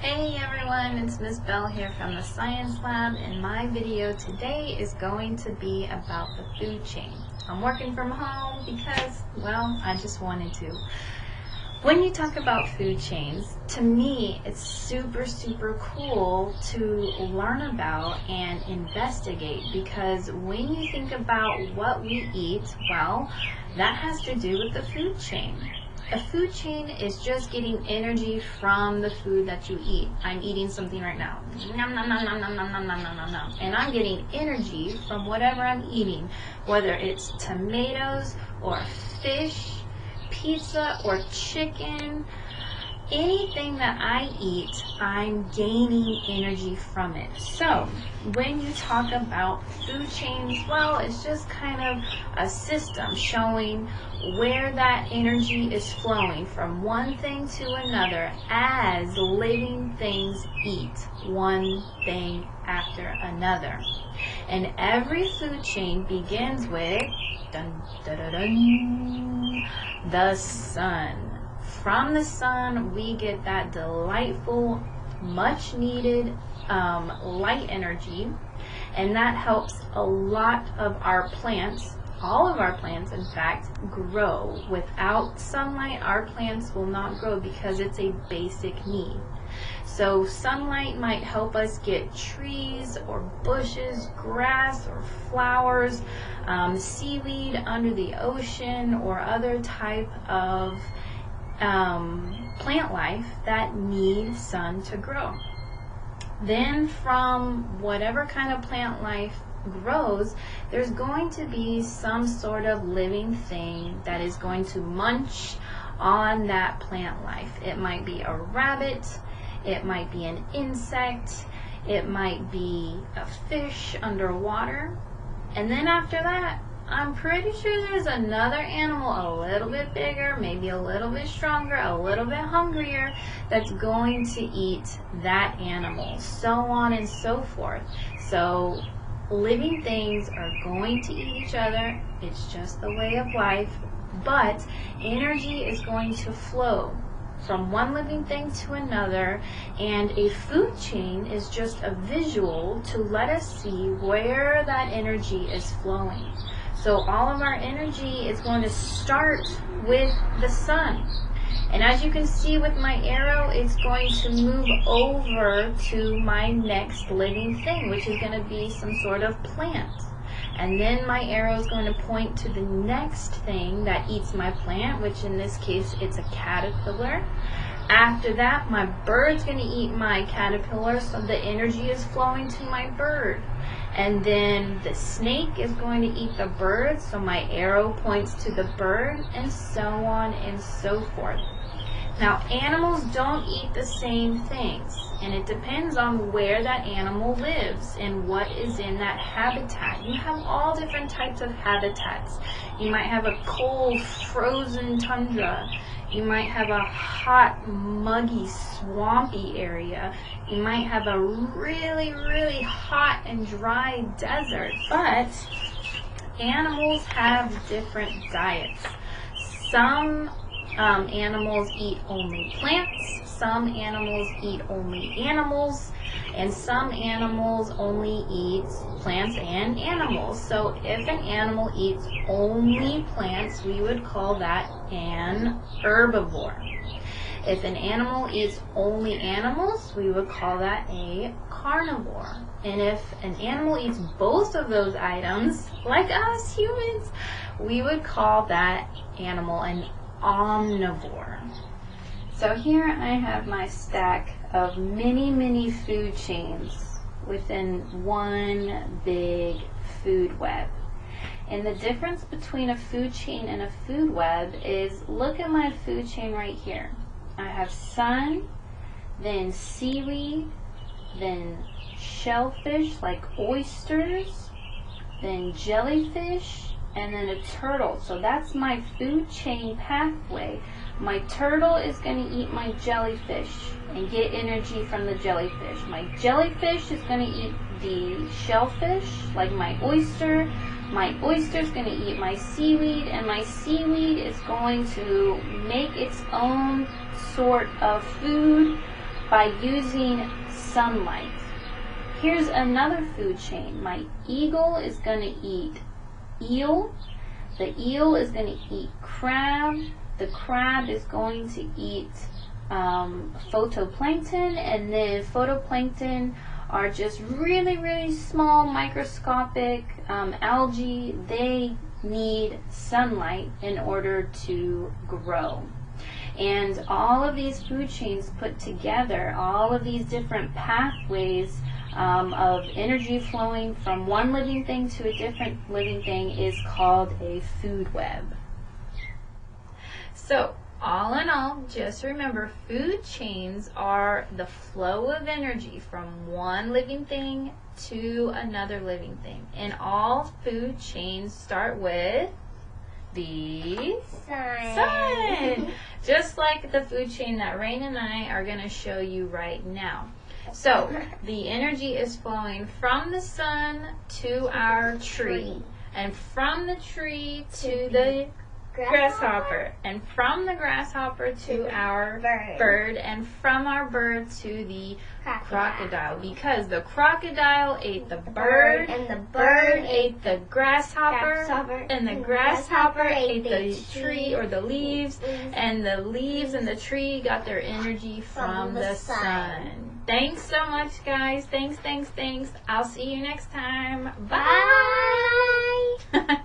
Hey everyone, it's Miss Bell here from the Science Lab, and my video today is going to be about the food chain. I'm working from home because, well, I just wanted to. When you talk about food chains, to me it's super cool to learn about and investigate, because when you think about what we eat, well, that has to do with the food chain. A food chain is just getting energy from the food that you eat. I'm eating something right now. Nom, nom, nom, nom, nom, nom, nom, nom, nom, nom, nom. And I'm getting energy from whatever I'm eating, whether it's tomatoes or fish, pizza or chicken. Anything that I eat, I'm gaining energy from it. So when you talk about food chains, well, it's just kind of a system showing where that energy is flowing from one thing to another as living things eat one thing after another. And every food chain begins with dun, dun, dun, dun, the sun. From the sun, we get that delightful, much needed light energy, and that helps a lot of our plants, all of our plants in fact, grow. Without sunlight, our plants will not grow because it's a basic need. So sunlight might help us get trees or bushes, grass or flowers, seaweed under the ocean, or other type of plant life that need sun to grow. Then from whatever kind of plant life grows, there's going to be some sort of living thing that is going to munch on that plant life. It might be a rabbit, it might be an insect, it might be a fish underwater, and then after that, I'm pretty sure there's another animal a little bit bigger, maybe a little bit stronger, a little bit hungrier, that's going to eat that animal, so on and so forth. So living things are going to eat each other. It's just the way of life, but energy is going to flow from one living thing to another, and a food chain is just a visual to let us see where that energy is flowing. So all of our energy is going to start with the sun. And as you can see with my arrow, it's going to move over to my next living thing, which is going to be some sort of plant. And then my arrow is going to point to the next thing that eats my plant, which in this case, it's a caterpillar. After that, my bird's going to eat my caterpillar, so the energy is flowing to my bird. And then the snake is going to eat the bird, so my arrow points to the bird, and so on and so forth. Now, animals don't eat the same things, and it depends on where that animal lives and what is in that habitat. You have all different types of habitats. You might have a cold, frozen tundra. You might have a hot, muggy, swampy area. You might have a really hot and dry desert. But animals have different diets. Some animals eat only plants, some animals eat only animals, and some animals only eat plants and animals. So if an animal eats only plants, we would call that an herbivore. If an animal eats only animals, we would call that a carnivore. And if an animal eats both of those items, like us humans, we would call that animal an omnivore. So here I have my stack of many food chains within one big food web. And the difference between a food chain and a food web is, look at my food chain right here. I have sun, then seaweed, then shellfish like oysters, then jellyfish, and then a turtle. So that's my food chain pathway. My turtle is going to eat my jellyfish and get energy from the jellyfish. My jellyfish is going to eat the shellfish, like my oyster. My oyster is going to eat my seaweed, and my seaweed is going to make its own sort of food by using sunlight. Here's another food chain. My eagle is going to eat eel. The eel is going to eat crab. The crab is going to eat phytoplankton, and then phytoplankton are just really, really small microscopic algae. They need sunlight in order to grow. And all of these food chains put together, all of these different pathways of energy flowing from one living thing to a different living thing is called a food web. So, all in all, just remember, food chains are the flow of energy from one living thing to another living thing. And all food chains start with the sun. Just like the food chain that Rain and I are going to show you right now. So, the energy is flowing from the sun to our tree, and from the tree to the grasshopper, and from the grasshopper to our bird, and from our bird to the crocodile, because the crocodile ate the bird, and the bird ate the grasshopper, and the grasshopper ate the tree or the leaves, and the leaves and the tree got their energy from the sun. Thanks so much, guys. Thanks. I'll see you next time. Bye.